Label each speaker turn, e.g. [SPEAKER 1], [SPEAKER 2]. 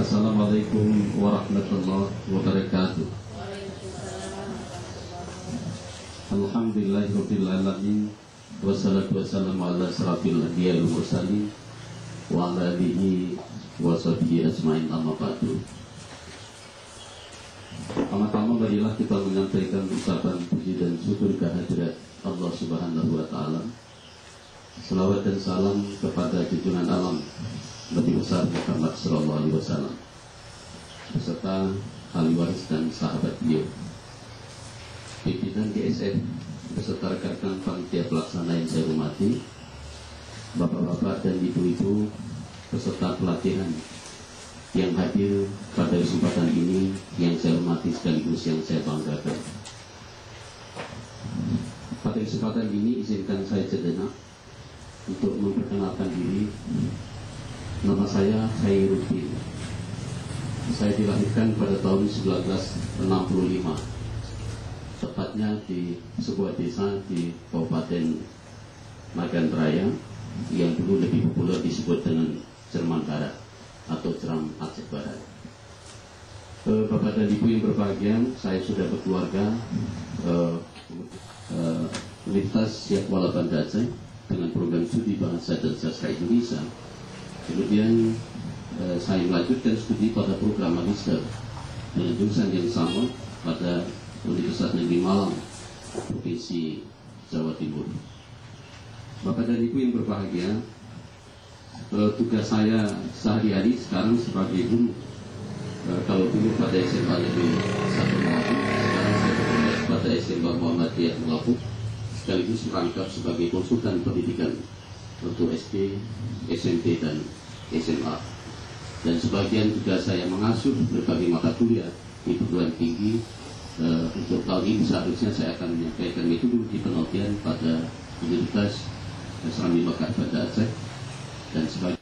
[SPEAKER 1] Assalamualaikum warahmatullahi wabarakatuh. Alhamdulillahirabbil alamin wassalatu wassalamu ala asrafil anbiya'i wal mursalin wa ala alihi wa sahbihi ajmain, amma ba'du. Pertama-tama marilah kita menyampaikan ucapan puji dan syukur kehadirat Allah Subhanahu wa taala. Selawat dan salam kepada junjungan alam Nabi besar Muhammad sallallahu alaihi wasallam beserta ahli waris dan sahabat beliau, pimpinan GSM beserta rekan-rekan panitia pelaksana yang saya hormati, bapak-bapak dan ibu-ibu peserta pelatihan yang hadir pada kesempatan ini yang saya hormati sekaligus yang saya banggakan. Pada kesempatan ini izinkan saya sejenak untuk memperkenalkan diri. Nama saya Khairuddin. Saya dilahirkan pada tahun 1965, tepatnya di sebuah desa di Kabupaten Magetan Raya yang dulu lebih populer disebut dengan Cerman Barat atau Ceram Aceh Barat. Bapak dan Ibu yang berbahagia, saya sudah berkeluarga, Universitas Yakuala Banda Aceh dengan program studi Bahasa dan Sastra Indonesia. Kemudian saya melanjutkan studi pada program magister dengan jurusan yang sama pada Universitas Negeri Malang, Provinsi Jawa Timur. Bapak dan Ibu yang berbahagia, tugas saya sehari-hari sekarang sebagai guru. Kalau dulu pada SMA Negeri 1 Melapuk, sekarang saya bertugas pada SMA Muhammadiyah Melapuk, sekaligus merangkap sebagai konsultan pendidikan untuk SD, SMP, dan SMA. Dan sebagian juga saya mengasuh berbagai mata kuliah di perguruan tinggi. Untuk tahun ini seharusnya saya akan menyampaikan metodologi penelitian pada Universitas Islam Mekah Banda Aceh dan sebagian